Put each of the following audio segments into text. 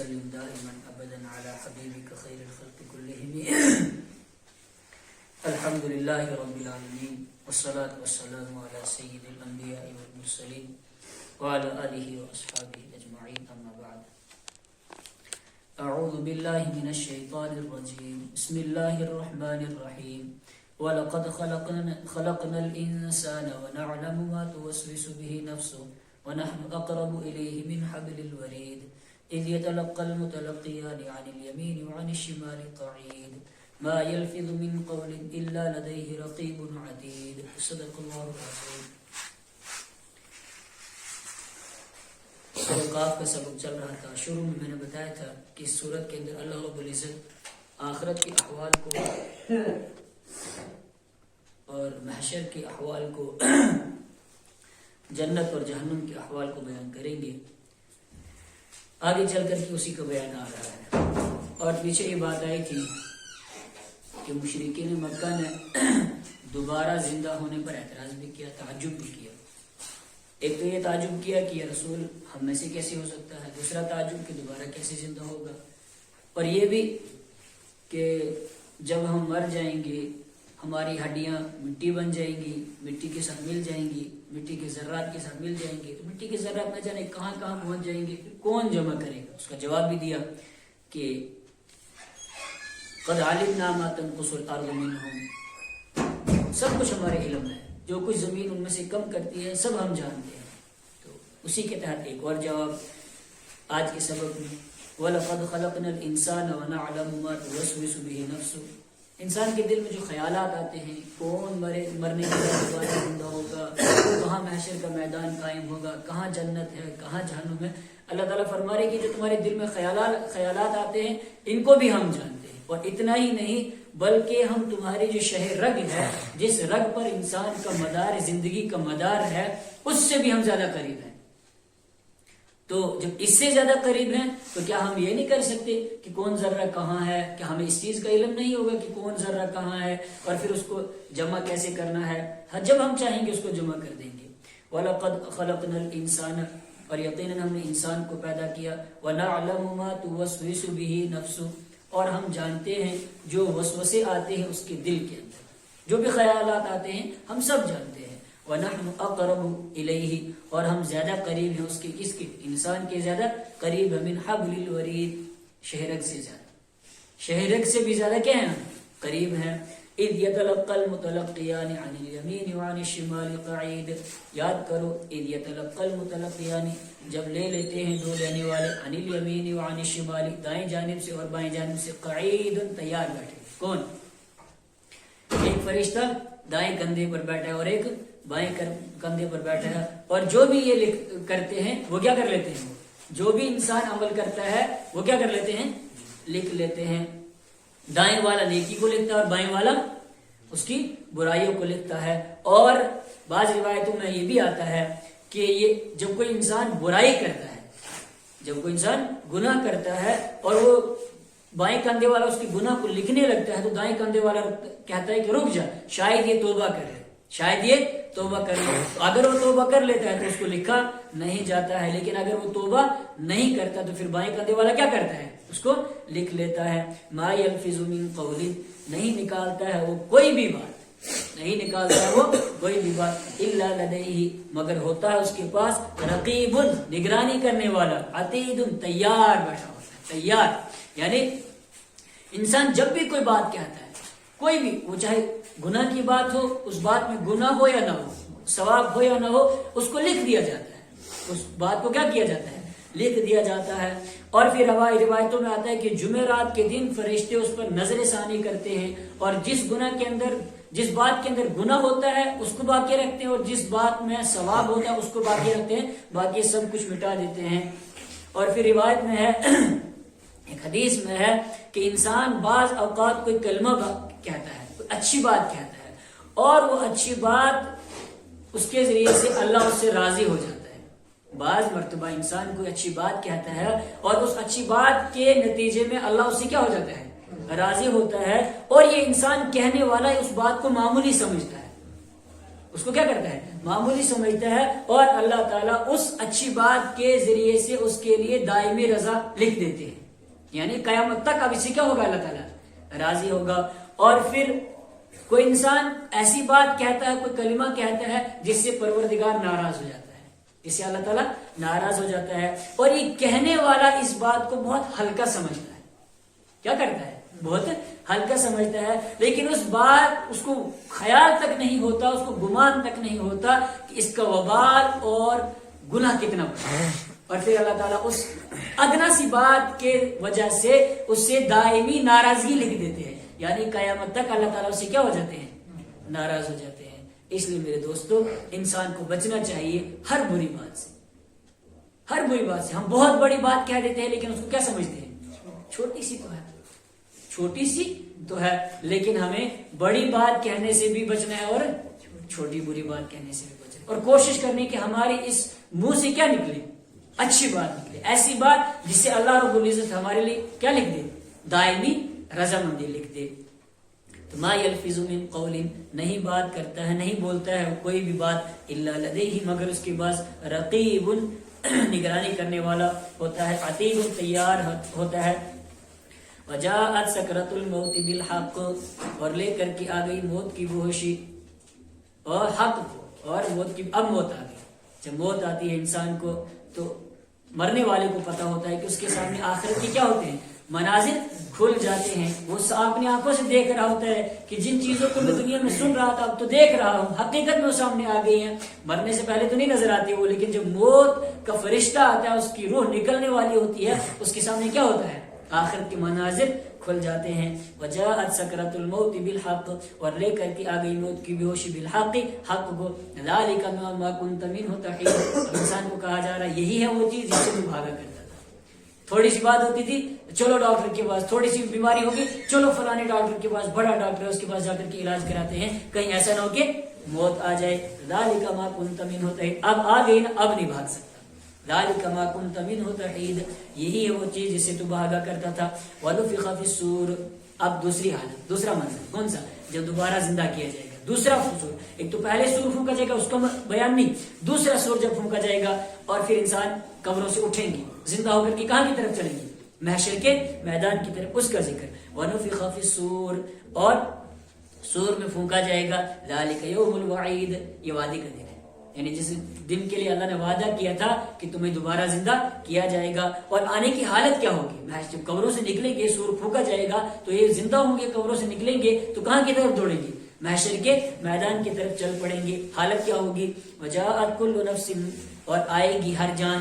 وسلم دائما ابدا على حبيبك خير الخلق كلهم الحمد لله رب العالمين والصلاة والسلام على سيد الأنبياء والمرسلين وعلى آله وأصحابه أجمعين أما بعد أعوذ بالله من الشيطان الرجيم بسم الله الرحمن الرحيم وَلَقَدْ خَلَقْنَا الْإِنسَانَ وَنَعْلَمُ مَا تُوَسْوِسُ بِهِ نَفْسُهُ وَنَحْنُ أَقْرَبُ إِلَيْهِ مِنْ حَبْلِ الْوَرِيدِ إِذْ يَتَلَقَّى الْمُتَلَقِّيَانِ عَنِ الْيَمِينِ وَعَنِ الشِّمَالِ قَعِيدٌ مَا يَلْفِظُ مِنْ قَوْلٍ إِلَّا لَدَيْهِ رَقِيبٌ عَتِيدٌ صدق اللہ العظیم۔ سورہ قاف کا سبق چل رہا تھا۔ شروع میں نے بتایا تھا کہ اس سورت کے اندر اللہ رب العزت آخرت کے احوال کو اور محشر کے احوال کو، جنت اور جہنم کے احوال کو بیان کریں گے۔ آگے چل کر کے اسی کا بیان آ رہا ہے۔ اور پیچھے یہ بات آئی تھی کہ مشرکین مکہ نے دوبارہ زندہ ہونے پر اعتراض بھی کیا، تعجب بھی کیا۔ ایک تو یہ تعجب کیا کہ یہ رسول ہم میں سے کیسے ہو سکتا ہے، دوسرا تعجب کہ دوبارہ کیسے زندہ ہوگا، اور یہ بھی کہ جب ہم مر جائیں گے ہماری ہڈیاں مٹی بن جائیں گی، مٹی کے ساتھ مل جائیں گی، مٹی کے ذرات کے ساتھ مل جائیں گے، تو مٹی کے ذرات نہ جانے کہاں کہاں پہنچ جائیں گے، کون جمع کرے گا؟ اس کا جواب بھی دیا کہ قد علمنا ما تنقص الارض منهم، سب کچھ ہمارے علم ہے، جو کچھ زمین ان میں سے کم کرتی ہے سب ہم جانتے ہیں۔ تو اسی کے تحت ایک اور جواب آج کے سبق میں، وَلَقَدْ خَلَقْنَا الْإِنسَانَ وَنَعْلَمُ مَا تُوَسْوِسُ بِهِ نَفْسُهُ، انسان کے دل میں جو خیالات آتے ہیں، کون مرنے کے بعد دوبارہ زندہ ہوگا، کہاں محشر کا میدان قائم ہوگا، کہاں جنت ہے، کہاں جہنم ہے، اللہ تعالیٰ فرما رہے کہ جو تمہارے دل میں خیالات آتے ہیں ان کو بھی ہم جانتے ہیں، اور اتنا ہی نہیں بلکہ ہم تمہاری جو شہ رگ ہے، جس رگ پر انسان کا مدار زندگی کا مدار ہے، اس سے بھی ہم زیادہ قریب ہیں۔ تو جب اس سے زیادہ قریب ہیں تو کیا ہم یہ نہیں کر سکتے کہ کون ذرہ کہاں ہے؟ کہ ہمیں اس چیز کا علم نہیں ہوگا کہ کون ذرہ کہاں ہے اور پھر اس کو جمع کیسے کرنا ہے؟ جب ہم چاہیں گے اس کو جمع کر دیں گے۔ وَلَقَدْ خَلَقْنَا الْإِنسَانَ، اور یقیناً ہم نے انسان کو پیدا کیا، وَنَعْلَمُ مَا تُوَسْوِسُ بِهِ نَفْسُهُ، اور ہم جانتے ہیں جو وسوسے آتے ہیں اس کے دل کے اندر، جو بھی خیالات آتے ہیں ہم سب جانتے ہیں۔ وَنَحْنُ أَقْرَبُ إِلَيْهِ، اور ہم زیادہ قریب ہیں اس کے، کس کے؟ انسان کے زیادہ قریب ہے، مِنْ حَبْلِ الْوَرِيدِ، شہرگ سے زیادہ، شہرگ سے بھی زیادہ کیا ہے؟ قریب ہیں۔ إِذْ يَتَلَقَّى الْمُتَلَقِّيَانِ عَنِ الْيَمِينِ وَعَنِ الشِّمَالِ قَعِيدٌ، یاد کرو، إِذْ يَتَلَقَّى الْمُتَلَقِّيَانِ، جب لے لیتے ہیں دو لینے والے، عَنِ الْيَمِينِ وَعَنِ الشِّمَالِ، دائیں جانب سے اور بائیں جانب سے، قَعِيدٌ، تیار بیٹھے۔ کون؟ ایک فرشتہ دائیں کندھے پر بیٹھا ہے اور ایک بائیں کندھے پر بیٹھا ہے، اور جو بھی یہ کرتے ہیں وہ کیا کر لیتے ہیں؟ جو بھی انسان عمل کرتا ہے وہ کیا کر لیتے ہیں؟ لکھ لیتے ہیں۔ دائیں والا نیکی کو لکھتا ہے اور بائیں والا اس کی برائیوں کو لکھتا ہے۔ اور بعض روایتوں میں یہ بھی آتا ہے کہ یہ جب کوئی انسان برائی کرتا ہے، جب کوئی انسان گناہ کرتا ہے اور وہ بائیں کندھے والا اس کی گناہ کو لکھنے لگتا ہے، تو دائیں کندھے والا کہتا ہے کہ رک جا، شاید یہ توبہ کرے، شاید یہ توبہ کر لے۔ اگر وہ توبہ کر لیتا ہے تو اس کو لکھا نہیں جاتا ہے، لیکن اگر وہ توبہ نہیں کرتا تو پھر بائیں کندھے والا کیا کرتا ہے؟ اس کو لکھ لیتا ہے۔ ما یلفظ من قول، نہیں نکالتا ہے وہ کوئی بھی بات، نہیں نکالتا ہے وہ کوئی بھی بات، الا لدیہ، مگر ہوتا ہے اس کے پاس، رقیب، نگرانی کرنے والا، عتید، تیار بیٹھا ہوتا ہے، تیار۔ یعنی انسان جب بھی کوئی بات کہتا ہے، کوئی بھی، وہ چاہے گناہ کی بات ہو، اس بات میں گناہ ہو یا نہ ہو، ثواب ہو یا نہ ہو، اس کو لکھ دیا جاتا ہے، اس بات کو کیا کیا جاتا ہے؟ لکھ دیا جاتا ہے۔ اور پھر روایتوں میں آتا ہے کہ جمعرات کے دن فرشتے اس پر نظر ثانی کرتے ہیں، اور جس بات کے اندر گناہ ہوتا ہے اس کو باقی رکھتے ہیں، اور جس بات میں ثواب ہوتا ہے اس کو باقی رکھتے ہیں، باقی سب کچھ مٹا دیتے ہیں۔ اور پھر روایت میں ہے، ایک حدیث میں ہے کہ انسان بعض اوقات کوئی کلمہ کہتا ہے، کوئی اچھی بات کہتا ہے، اور وہ اچھی بات اس کے ذریعے سے اللہ اس سے راضی ہو جاتا ہے۔ بعض مرتبہ انسان کوئی اچھی بات کہتا ہے اور اس اچھی بات کے نتیجے میں اللہ اس سے کیا ہو جاتا ہے؟ راضی ہوتا ہے، اور یہ انسان کہنے والا اس بات کو معمولی سمجھتا ہے، اس کو کیا کرتا ہے؟ معمولی سمجھتا ہے، اور اللہ تعالیٰ اس اچھی بات کے ذریعے سے اس کے لیے دائمی رضا لکھ دیتے ہیں، یعنی قیامت تک اب اس سے کیا ہوگا؟ اللہ تعالیٰ راضی ہوگا۔ اور پھر کوئی انسان ایسی بات کہتا ہے، کوئی کلمہ کہتا ہے جس سے پروردگار ناراض ہو جاتا ہے، اس سے اللہ تعالیٰ ناراض ہو جاتا ہے، اور یہ کہنے والا اس بات کو بہت ہلکا سمجھتا ہے، کیا کرتا ہے؟ بہت ہلکا سمجھتا ہے، لیکن اس بات اس کو خیال تک نہیں ہوتا، اس کو گمان تک نہیں ہوتا کہ اس کا وبال اور گناہ کتنا بڑا ہے، اور پھر اللہ تعالیٰ اس ادنا سی بات کے وجہ سے اس سے دائمی ناراضگی لکھ دیتے ہیں، یعنی قیامت تک اللہ تعالیٰ اس سے کیا ہو جاتے ہیں؟ ناراض ہو جاتے ہیں۔ اس لیے میرے دوستو، انسان کو بچنا چاہیے ہر بری بات سے، ہر بری بات سے۔ ہم بہت بڑی بات کہہ دیتے ہیں لیکن اس کو کیا سمجھتے ہیں؟ چھوٹی سی تو ہے، چھوٹی سی تو ہے، لیکن ہمیں بڑی بات کہنے سے بھی بچنا ہے اور چھوٹی بری بات کہنے سے بھی بچنا ہے، اور کوشش کرنی کہ ہماری اس منہ سے کیا نکلے؟ اچھی بات نکلے، ایسی بات جس سے اللہ رب العزت ہمارے لیے کیا لکھ دے؟ دائمی رضامندی لکھ دے۔ تو ما یلفظ من قول، نہیں بات کرتا ہے، نہیں بولتا ہے کوئی بھی بات، الا لدیہ، مگر اس کے پاس رقیب، نگرانی کرنے والا ہوتا ہے، عتید، تیار ہوتا ہے۔ وجاءت سکرۃ الموت بالحق، اور لے کر کے آ گئی موت کی بےہوشی اور حق کو، اور موت کی اب موت آ گئی۔ جب موت آتی ہے انسان کو تو مرنے والے کو پتا ہوتا ہے کہ اس کے سامنے آخرت کے کیا ہوتے ہیں؟ مناظر کھل جاتے ہیں، وہ اپنی آنکھوں سے دیکھ رہا ہوتا ہے کہ جن چیزوں کو میں دنیا میں سن رہا تھا اب تو دیکھ رہا ہوں، حقیقت میں وہ سامنے آ گئی ہیں۔ مرنے سے پہلے تو نہیں نظر آتی وہ، لیکن جب موت کا فرشتہ آتا ہے، اس کی روح نکلنے والی ہوتی ہے، اس کے سامنے کیا ہوتا ہے؟ آخرت کے مناظر کھل جاتے ہیں۔ وجاءت سکرۃ الموت بالحق، اور لے کر کے آ گئی موت کی بےہوشی بالحق، حق کو۔ ذالک ما کنت منہ تحید، انسان کو کہا جا رہا ہے یہی ہے وہ چیز جس سے تو بھاگا کرتا تھا۔ تھوڑی سی بات ہوتی تھی چلو ڈاکٹر کے پاس، تھوڑی سی بیماری ہوگی چلو فلانے ڈاکٹر کے پاس، بڑا ڈاکٹر ہے اس کے پاس جا کر کے علاج کراتے ہیں، کہیں ایسا نہ ہو کہ موت آ جائے۔ ذالک ما کنت منہ تحید، اب آ گئی نا، اب نہیں بھاگ سکتا۔ ذالک ما کنت منہ تحید، یہی ہے وہ چیز جس سے تو بھاگا کرتا تھا۔ ونفخ فی الصور، اب دوسری حالت، دوسرا منظر کون سا؟ جب دوبارہ زندہ کیا جائے گا، دوسرا سور۔ ایک تو پہلے سور پھونکا جائے گا، اس کا بیان نہیں، دوسرا سور جب پھونکا جائے گا اور پھر انسان قبروں سے اٹھیں گے، زندہ ہو کر کے کہاں کی طرف چلیں گے؟ محشر کے میدان کی طرف، اس کا ذکر۔ ونفخ فی الصور، اور سور میں پھونکا جائے گا۔ ذالک یوم الوعید، یہ وعدے کا دن ہے، یعنی جس دن کے لیے اللہ نے وعدہ کیا تھا کہ تمہیں دوبارہ زندہ کیا جائے گا۔ اور آنے کی حالت کیا ہوگی؟ جب قبروں سے نکلیں گے، سور پھونکا جائے گا تو یہ زندہ ہوں گے، قبروں سے نکلیں گے تو کہاں کی طرف دوڑیں گے؟ محشر کے میدان کی طرف چل پڑیں گے۔ حالت کیا ہوگی؟ وجاءت کل نفس، اور آئے گی ہر جان،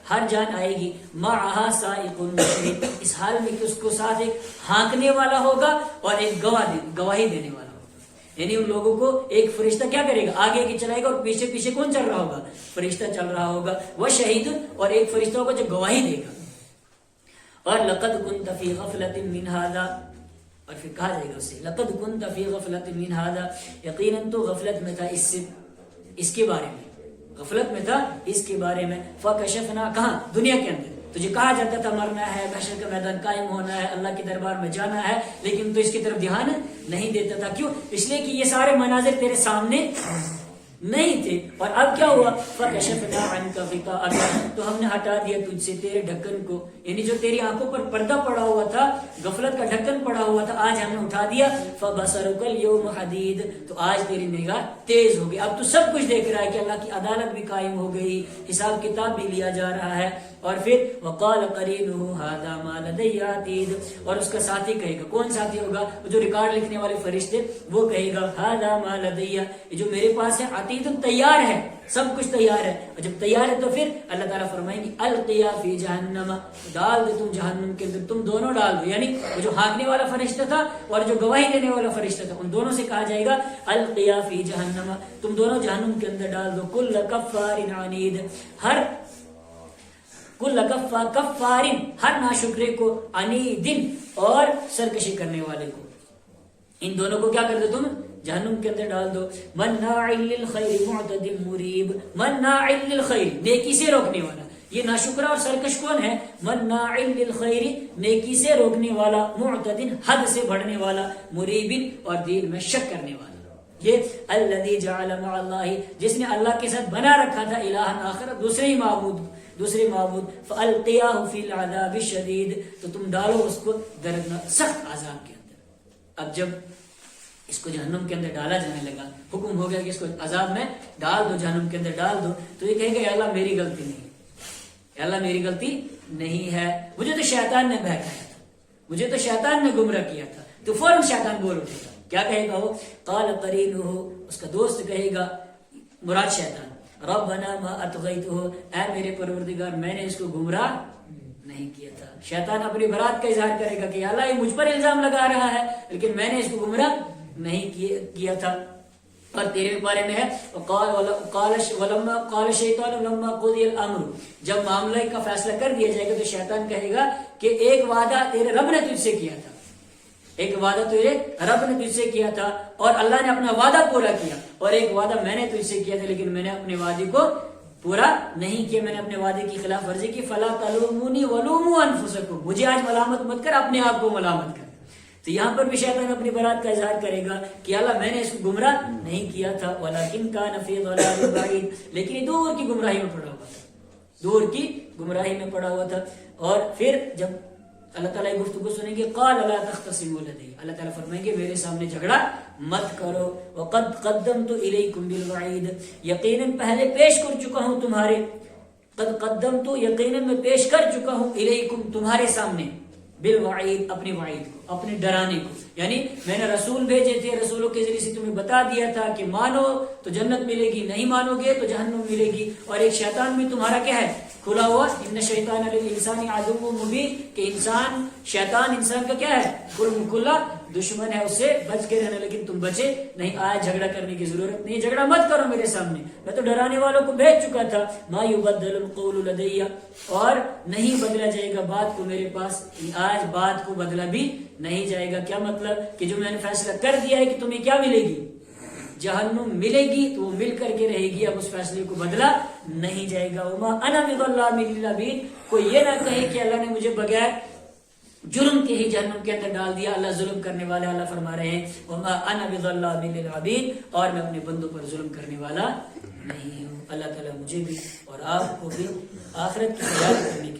ہر جان آئے گی، معہا سائق وشہید، اس حال میں کہ اس کو ساتھ ایک ہانکنے والا ہوگا اور ایک گواہی دینے والا ہوگا، یعنی ان لوگوں کو ایک فرشتہ کیا کرے گا؟ آگے کی چلائے گا، اور پیچھے پیچھے کون چل رہا ہوگا؟ فرشتہ چل رہا ہوگا۔ وہ شہید، اور ایک فرشتہ ہوگا جو گواہی دے گا۔ اور لقد كنت في غفلة من هذا، اور پھر کہا جائے گا اسے لقد كنت في غفلة من هذا، یقیناً تو غفلت میں تھا اس سے، اس کے بارے میں، غفلت میں تھا اس کے بارے میں۔ فکشفنا، کہاں؟ دنیا کے اندر تجھے کہا جاتا تھا مرنا ہے، محشر کا میدان قائم ہونا ہے، اللہ کے دربار میں جانا ہے، لیکن تو اس کی طرف دھیان نہیں دیتا تھا۔ کیوں؟ اس لیے کہ یہ سارے مناظر تیرے سامنے نہیں تھے۔ اور اب کیا ہوا؟ فکشفنا عنک غطاءک، تو ہم نے ہٹا دیا تجھ سے تیرے ڈھکن کو، یعنی جو تیری آنکھوں پر پردہ پڑا ہوا تھا، غفلت کا ڈھکن پڑا ہوا تھا، آج ہم نے اٹھا دیا۔ فبصرک اليوم حدید، تو آج تیری نگاہ تیز ہو گئی، اب تو سب کچھ دیکھ رہا ہے کہ اللہ کی عدالت بھی قائم ہو گئی، حساب کتاب بھی لیا جا رہا ہے۔ اور پھر وقال قرینہ ھذا ما لدی عتید، اور اس کا ساتھی کہے گا، کون ساتھی ہوگا؟ جو ریکارڈ لکھنے والے فرشتے، وہ کہے گا ھذا ما لدی، یہ جو میرے پاس ہے، عتید، تیار ہے، سب کچھ تیار ہے۔ اور جب تیار ہے تو پھر اللہ تعالیٰ فرمائیں گے القیا فی جہنم، ڈال دے تم جہنم کے اندر، تم دونوں ڈال دو، یعنی وہ جو ہانکنے والا فرشتہ تھا اور جو گواہی دینے والا فرشتہ تھا، ان دونوں سے کہا جائے گا القیا فی جہنم، تم دونوں جہنم کے اندر ڈال دو۔ کل کفار عنید، ہر کل کفار، ہر ناشکرے کو، عنید، اور سرکشی کرنے والے کو، ان دونوں کو کیا کر دو؟ تم جہنم کے اندر ڈال دو۔ مناع للخیر معتد مریب، مناع للخیر، نیکی سے روکنے والا، یہ ناشکرا اور سرکش کون ہے؟ مناع للخیر، نیکی سے روکنے والا، معتد، حد سے بڑھنے والا، مریب، اور دین میں شک کرنے والا۔ یہ الذی جعل مع اللہ، جس نے اللہ کے ساتھ بنا رکھا تھا الہا آخر، دوسرے معبود، فالقیاہ فی العذاب الشدید، تو تم ڈالو اس کو دردناک سخت عذاب کے اندر۔ اب جب اس کو جہنم کے اندر ڈالا جانے لگا، حکم ہو گیا کہ اس کو عذاب میں ڈال دو، جہنم کے اندر ڈال دو، تو یہ کہے گا یا اللہ میری غلطی نہیں ہے، یا اللہ میری غلطی نہیں ہے، مجھے تو شیطان نے بہکایا تھا، مجھے تو شیطان نے گمراہ کیا تھا۔ تو فوراً شیطان بول اٹھے گا، کیا کہے گا وہ؟ قال قرینہ، اس کا دوست کہے گا، مراد شیطان، ربنا ما اطغیتہ، اے میرے پروردگار میں نے اس کو گمراہ نہیں کیا تھا۔ شیطان اپنی برات کا اظہار کرے گا کہ یا اللہ یہ مجھ پر الزام لگا رہا ہے لیکن میں نے اس کو گمراہ نہیں کیا تھا۔ اور تیرے بارے میں ہے قال شیطان لما قضی الامر، جب معاملے کا فیصلہ کر دیا جائے گا تو شیطان کہے گا کہ ایک وعدہ تیرے رب نے تجھ سے کیا تھا، ایک وعدہ تیرے رب نے تجھ سے کیا تھا اور اللہ نے اپنا وعدہ پورا کیا، اور ایک وعدہ میں نے تجھ سے کیا تھا لیکن میں نے اپنے وعدے کو پورا نہیں کیا، میں نے اپنے وعدے کی خلاف ورزی کی۔ فلا تلومونی ولوموا انفسکم، مجھے آج ملامت مت کر، اپنے آپ کو ملامت کر۔ تو یہاں پر بھی شیطان اپنی برات کا اظہار کرے گا کہ اللہ میں نے اس کو گمراہ نہیں کیا تھا، ولکن کان فی ضلال بعید، لیکن یہ دور کی گمراہی میں پڑا ہوا تھا، دور کی گمراہی میں پڑا ہوا تھا۔ اور پھر جب اللہ تعالیٰ کی گفتگو سنیں گے، قال لا تختصموا لدی، اللہ تعالیٰ فرمائیں گے میرے سامنے جھگڑا مت کرو، وقد قدمت الیکم بالوعید، یقیناً پہلے پیش کر چکا ہوں تمہارے، قد قدمت یقیناً میں پیش کر چکا ہوں الیکم تمہارے سامنے، بالوعید اپنی وعید کو، اپنے ڈرانے کو، یعنی میں نے رسول بھیجے تھے، رسولوں کے ذریعے سے تمہیں بتا دیا تھا کہ مانو تو جنت ملے گی، نہیں مانو گے تو جہنم ملے گی، اور ایک شیطان بھی تمہارا کیا ہے؟ کھلا ہوا، ان شیطان للانسان عدو مبین، کہ شیطان انسان کا کیا ہے؟ کھلا دشمن ہے، اس سے بچ کے رہنا، لیکن تم بچے نہیں، آج جھگڑا کرنے کی ضرورت نہیں، جھگڑا مت کرو میرے سامنے، میں تو ڈرانے والوں کو بھیج چکا تھا۔ ما یبدل القول لدی، اور نہیں بدلا جائے گا بات کو میرے پاس، آج بات کو بدلا بھی نہیں جائے گا۔ کیا مطلب؟ کہ جو میں نے فیصلہ کر دیا ہے کہ تمہیں کیا ملے گی؟ جہنم ملے گی، تو وہ مل کر کے رہے گی، اب اس فیصلے کو بدلا نہیں جائے گا۔ وما انا بظلام للعبید، کوئی یہ نہ کہے کہ اللہ نے مجھے بغیر جرم کے ہی جہنم کے اندر ڈال دیا، اللہ ظلم کرنے والا، اللہ فرما رہے ہیں وما انا بظلام للعبید، اور میں اپنے بندوں پر ظلم کرنے والا نہیں ہوں۔ اللہ تعالیٰ مجھے بھی اور آپ کو بھی آخرت کی تیاری کرنے